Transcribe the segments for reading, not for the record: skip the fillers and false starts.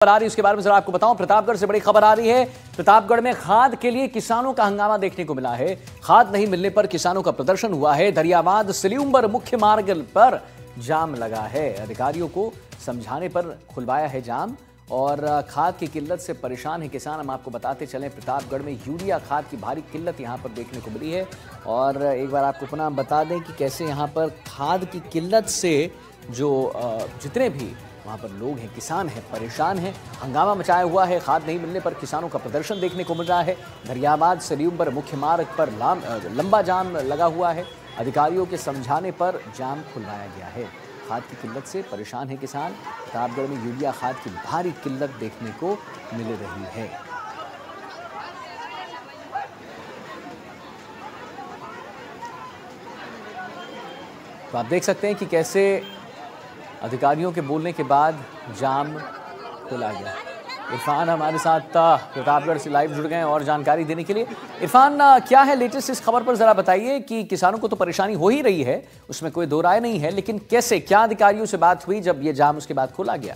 आ रही है उसके बारे में जरा आपको बताऊं। प्रतापगढ़ से बड़ी खबर आ रही है। प्रतापगढ़ में खाद के लिए किसानों का हंगामा देखने को मिला है। खाद नहीं मिलने पर किसानों का प्रदर्शन हुआ है। दरियाबाद सलीउम्बर मुख्य मार्ग पर जाम लगा है। अधिकारियों को समझाने पर खुलवाया है जाम और खाद की किल्लत से परेशान है किसान। हम आपको बताते चलें, प्रतापगढ़ में यूरिया खाद की भारी किल्लत यहां पर देखने को मिली है। और एक बार आपको पुनः बता दें कि कैसे यहां पर खाद की किल्लत से जो जितने भी वहाँ पर लोग हैं, किसान हैं, परेशान हैं। हंगामा मचाया हुआ है। खाद नहीं मिलने पर किसानों का प्रदर्शन देखने को मिल रहा है। दरियाबाद सलीउम्बर मुख्य मार्ग पर लंबा जाम लगा हुआ है। अधिकारियों के समझाने पर जाम खुलवाया गया है। खाद की किल्लत से परेशान है किसान। प्रतापगढ़ में यूरिया खाद की भारी किल्लत देखने को मिल रही है। तो आप देख सकते हैं कि कैसे अधिकारियों के बोलने के बाद जाम खुला गया। इरफान हमारे साथ प्रतापगढ़ से लाइव जुड़ गए और जानकारी देने के लिए। इरफान, क्या है लेटेस्ट इस खबर पर जरा बताइए कि किसानों को तो परेशानी हो ही रही है, उसमें कोई दो राय नहीं है, लेकिन कैसे, क्या अधिकारियों से बात हुई जब ये जाम उसके बाद खोला गया?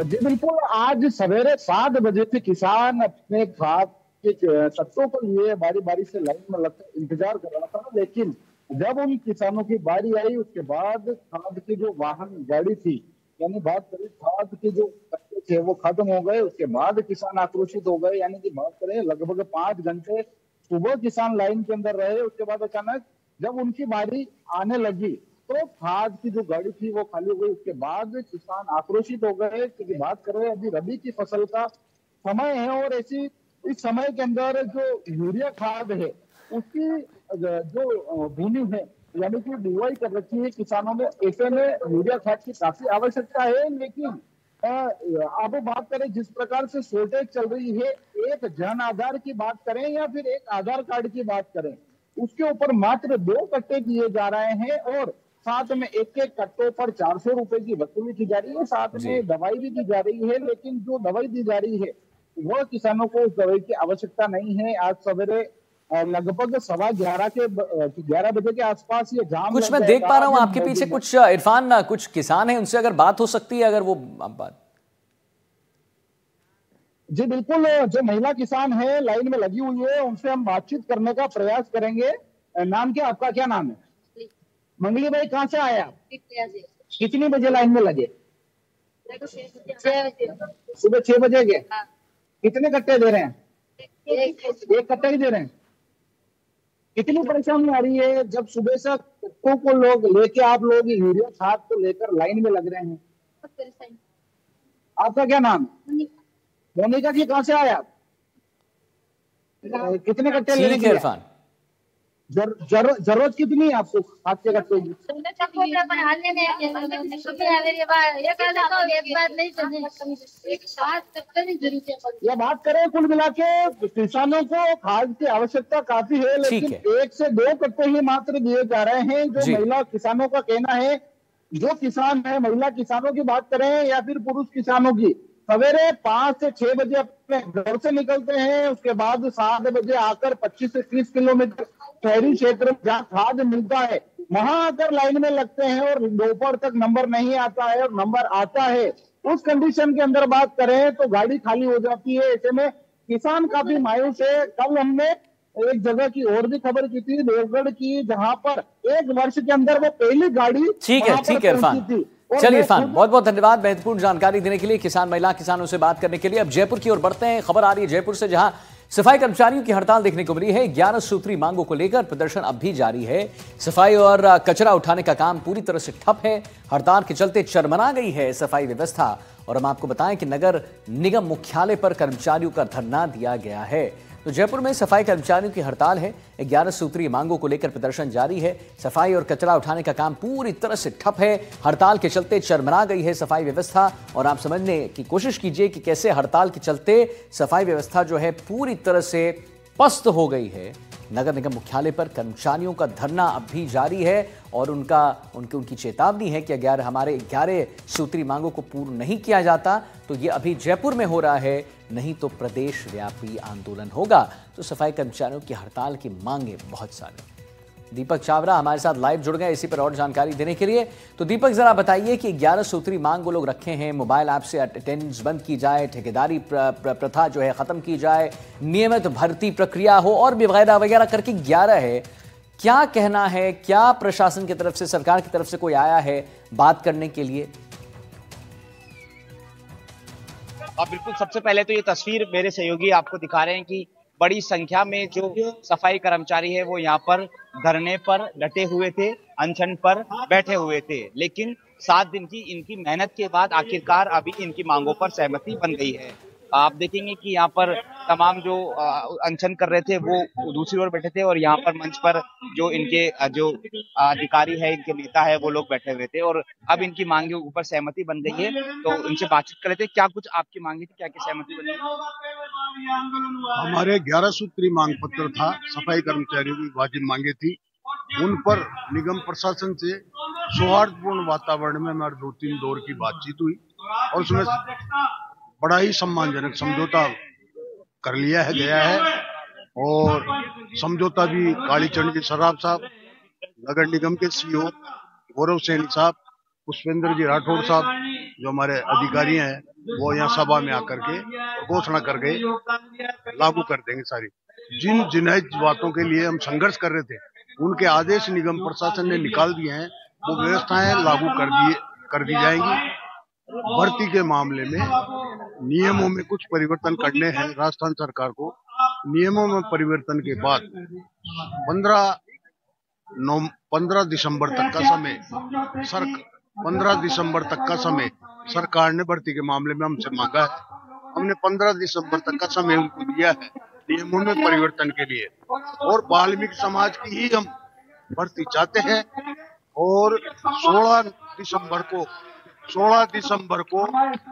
जी बिल्कुल, आज सवेरे 7 बजे से किसान अपने खाद के ट्रकों के लिए बारी बारी से लाइन में लगकर इंतजार कर रहा था। लेकिन जब उन किसानों की बारी आई उसके बाद खाद की जो वाहन गाड़ी थी, यानी बात करें खाद के जो कट्टे थे वो खत्म हो गए। उसके बाद किसान आक्रोशित हो गए। यानी कि बात करें लगभग 5 घंटे सुबह किसान लाइन के अंदर रहे। उसके बाद अचानक जब उनकी बारी आने लगी तो खाद की जो गाड़ी थी वो खाली हो गई। उसके बाद किसान आक्रोशित हो गए क्योंकि बात करें अभी रबी की फसल का समय है और ऐसी इस समय के अंदर जो यूरिया खाद है उसकी जो भूमि है यानी कि बुआई कर रखी है किसानों ने, ऐसे में यूरिया खाद की काफी आवश्यकता है। लेकिन अब बात करें जिस प्रकार से शॉर्टेज चल रही है, एक जन आधार की बात करें या फिर एक आधार कार्ड की बात करें, उसके ऊपर मात्र 2 कट्टे दिए जा रहे हैं और साथ में एक कट्टों पर 400 रुपए की वसूली की जा रही है। साथ में दवाई भी दी जा रही है, लेकिन जो दवाई दी जा रही है वह किसानों को उस दवाई की आवश्यकता नहीं है। आज सवेरे लगभग 11:15 बजे के आसपास ये जाम कुछ मैं देख पा रहा हूं आपके पीछे कुछ इरफान, कुछ किसान हैं, उनसे अगर बात हो सकती है, अगर वो बात। जी बिल्कुल, जो महिला किसान है लाइन में लगी हुई है उनसे हम बातचीत करने का प्रयास करेंगे। नाम क्या, आपका क्या नाम है? मंगली भाई, कहाँ से आए आप? कितनी बजे लाइन में लगे? सुबह 6 बजे के। कितने कट्टे दे रहे हैं? एक कट्टा ही दे रहे हैं। कितनी परेशानी आ रही है जब सुबह से कट्टों को लोग लेके आप लोग यूरिया खाद को लेकर लाइन में लग रहे हैं? आपका क्या नाम है? मोनिका जी, कहाँ से आए आप? कितने कट्टे लेने के लिए? इरफान, जरूरत कितनी है आपको खाद के कट्टे की? या बात करें कुल मिला के किसानों को खाद की आवश्यकता काफी है, लेकिन 1 से 2 कट्टे ही मात्र दिए जा रहे हैं। जो महिला किसानों का कहना है, जो किसान है, महिला किसानों की बात करें या फिर पुरुष किसानों की, सवेरे 5 से 6 बजे अपने घर से निकलते हैं। उसके बाद 7 बजे आकर 25 से 30 किलोमीटर शहरी क्षेत्र में जहाँ खाद मिलता है वहां आकर लाइन में लगते हैं और दोपहर तक नंबर नहीं आता है और नंबर आता है उस कंडीशन के अंदर बात करें तो गाड़ी खाली हो जाती है। ऐसे में किसान काफी मायूस है। कल हमने एक जगह की और भी खबर की थी, देवगढ़ की, जहां पर 1 वर्ष के अंदर वो पहली गाड़ी ठीक है इरफान। चलिए इरफान, बहुत बहुत धन्यवाद महत्वपूर्ण जानकारी देने के लिए, महिला किसानों से बात करने के लिए। अब जयपुर की ओर बढ़ते हैं। खबर आ रही है जयपुर से, जहां सफाई कर्मचारियों की हड़ताल देखने को मिली है। 11 सूत्री मांगों को लेकर प्रदर्शन अब भी जारी है। सफाई और कचरा उठाने का काम पूरी तरह से ठप है। हड़ताल के चलते चरमरा गई है सफाई व्यवस्था। और हम आपको बताएं कि नगर निगम मुख्यालय पर कर्मचारियों का धरना दिया गया है। तो जयपुर में सफाई कर्मचारियों की हड़ताल है। 11 सूत्रीय मांगों को लेकर प्रदर्शन जारी है। सफाई और कचरा उठाने का काम पूरी तरह से ठप है। हड़ताल के चलते चरमरा गई है सफाई व्यवस्था। और आप समझने की कोशिश कीजिए कि कैसे हड़ताल के चलते सफाई व्यवस्था जो है पूरी तरह से पस्त हो गई है। नगर निगम मुख्यालय पर कर्मचारियों का धरना अब भी जारी है और उनकी चेतावनी है कि अगर हमारे 11 सूत्री मांगों को पूर्ण नहीं किया जाता तो ये अभी जयपुर में हो रहा है, नहीं तो प्रदेश व्यापी आंदोलन होगा। तो सफाई कर्मचारियों की हड़ताल की मांगे बहुत सारी। दीपक चावरा हमारे साथ लाइव जुड़ गए इसी पर और जानकारी देने के लिए। तो दीपक, जरा बताइए कि 11 सूत्री मांग वो लोग रखे हैं, मोबाइल ऐप से अटेंडेंस बंद की जाए, ठेकेदारी प्रथा जो है खत्म की जाए, नियमित भर्ती प्रक्रिया हो और भी वगैरह वगैरह करके 11 है। क्या कहना है, क्या प्रशासन की तरफ से, सरकार की तरफ से कोई आया है बात करने के लिए? बिल्कुल, सबसे पहले तो ये तस्वीर मेरे सहयोगी आपको दिखा रहे हैं कि बड़ी संख्या में जो सफाई कर्मचारी है वो यहाँ पर धरने पर डटे हुए थे, अनशन पर बैठे हुए थे। लेकिन 7 दिन की इनकी मेहनत के बाद आखिरकार अभी इनकी मांगों पर सहमति बन गई है। आप देखेंगे कि यहाँ पर तमाम जो अनशन कर रहे थे वो दूसरी ओर बैठे थे और यहाँ पर मंच पर जो इनके जो अधिकारी है, इनके नेता है, वो लोग बैठे हुए थे और अब इनकी मांग के ऊपर सहमति बन गई है। तो इनसे बातचीत कर लेते हैं, क्या कुछ आपकी मांगी थी, क्या क्या सहमति बनी? हमारे 11 सूत्री मांग पत्र था, सफाई कर्मचारियों की वाजिब मांगे थी। उन पर निगम प्रशासन से सौहार्दपूर्ण वातावरण में हमारे 2-3 दौर की बातचीत हुई और उसमें बड़ा ही सम्मानजनक समझौता कर लिया है गया है। और समझौता भी कालीचरण जी सराफ साहब, नगर निगम के सीईओ गौरव सैनी साहब, पुष्पेंद्र जी राठौड़ साहब, जो हमारे अधिकारी हैं, वो यहाँ सभा में आकर के घोषणा कर गए, लागू कर देंगे सारी। जिन जिन बातों के लिए हम संघर्ष कर रहे थे, उनके आदेश निगम प्रशासन ने निकाल दिए हैं, वो व्यवस्थाएं लागू कर दी जाएंगी। भर्ती के मामले में नियमों में कुछ परिवर्तन करने हैं राजस्थान सरकार को। नियमों में परिवर्तन के बाद 15 दिसंबर तक का समय सरकार ने भर्ती के मामले में हमसे मांगा है। हमने 15 दिसंबर तक का समय उनको दिया है नियमों में परिवर्तन के लिए। और वाल्मीकि समाज की ही हम भर्ती चाहते हैं। और 16 दिसंबर को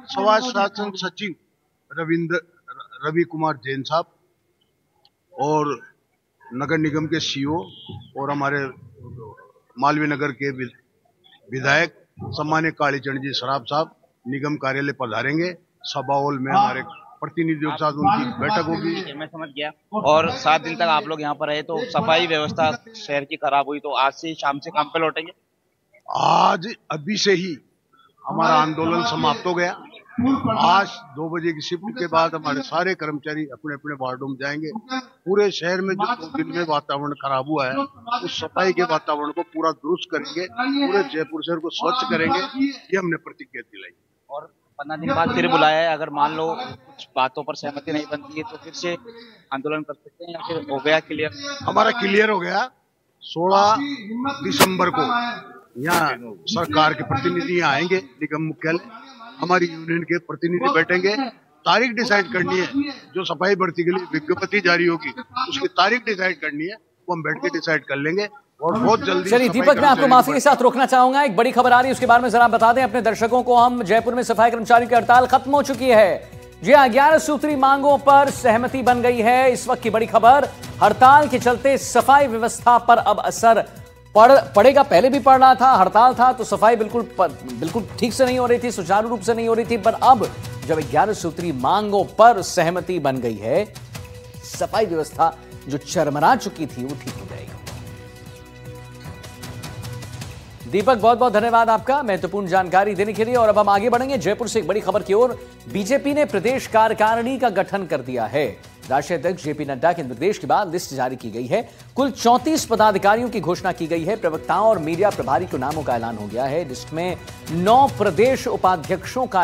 समाज शासन सचिव रवि कुमार जैन साहब और नगर निगम के सीईओ और हमारे मालवीय नगर के विधायक सम्मान्य कालीचरण जी सराफ साहब निगम कार्यालय पधारेंगे। सभा हॉल में हमारे प्रतिनिधियों के साथ उनकी बैठक होगी। मैं समझ गया। और 7 दिन तक आप लोग यहाँ पर रहे तो सफाई व्यवस्था शहर की खराब हुई, तो आज से शाम से काम पे लौटेंगे? आज अभी से ही हमारा आंदोलन समाप्त हो गया। आज 2 बजे की शिफ्ट के बाद हमारे सारे कर्मचारी अपने अपने वार्डों में जाएंगे। पूरे शहर में जो 2 दिन में वातावरण खराब हुआ है, उस सफाई के वातावरण को पूरा दुरुस्त करेंगे, पूरे जयपुर शहर को स्वच्छ करेंगे, ये हमने प्रतिज्ञा दिलाई। और 15 दिन बाद फिर बुलाया है, अगर मान लो कुछ बातों पर सहमति नहीं बनती है तो फिर से आंदोलन कर सकते हैं या फिर हो गया क्लियर? हमारा क्लियर हो गया। 16 दिसंबर को यहाँ सरकार के प्रतिनिधि यहाँ आएंगे निगम मुख्यालय, हमारी यूनियन के प्रतिनिधि बैठेंगे। तारीख डिसाइड करनी है, जो सफाई भर्ती के लिए विज्ञप्ति जारी होगी उसकी तारीख डिसाइड करनी है, वो हम बैठ के डिसाइड कर लेंगे और बहुत जल्दी। चलिए दीपक, मैं आपको माफी के साथ रोकना चाहूंगा, एक बड़ी खबर आ रही है उसके बारे में जरा बता दें अपने दर्शकों को। हम जयपुर में सफाई कर्मचारियों की हड़ताल खत्म हो चुकी है। जी हाँ, 11 सूत्री मांगों पर सहमति बन गई है। इस वक्त की बड़ी खबर, हड़ताल के चलते सफाई व्यवस्था पर अब असर पड़ेगा। पहले भी पड़ रहा था, हड़ताल था तो सफाई बिल्कुल ठीक से नहीं हो रही थी, सुचारू रूप से नहीं हो रही थी। पर अब जब 11 सूत्री मांगों पर सहमति बन गई है, सफाई व्यवस्था जो चरमरा चुकी थी वो ठीक हो जाएगी। दीपक, बहुत बहुत धन्यवाद आपका महत्वपूर्ण जानकारी देने के लिए। और अब हम आगे बढ़ेंगे जयपुर से एक बड़ी खबर की ओर। बीजेपी ने प्रदेश कार्यकारिणी का गठन कर दिया है। राष्ट्रीय अध्यक्ष जेपी नड्डा के निर्देश के बाद लिस्ट जारी की गई है। कुल 34 पदाधिकारियों की घोषणा की गई है। प्रवक्ताओं और मीडिया प्रभारी के नामों का ऐलान हो गया है। लिस्ट में 9 प्रदेश उपाध्यक्षों का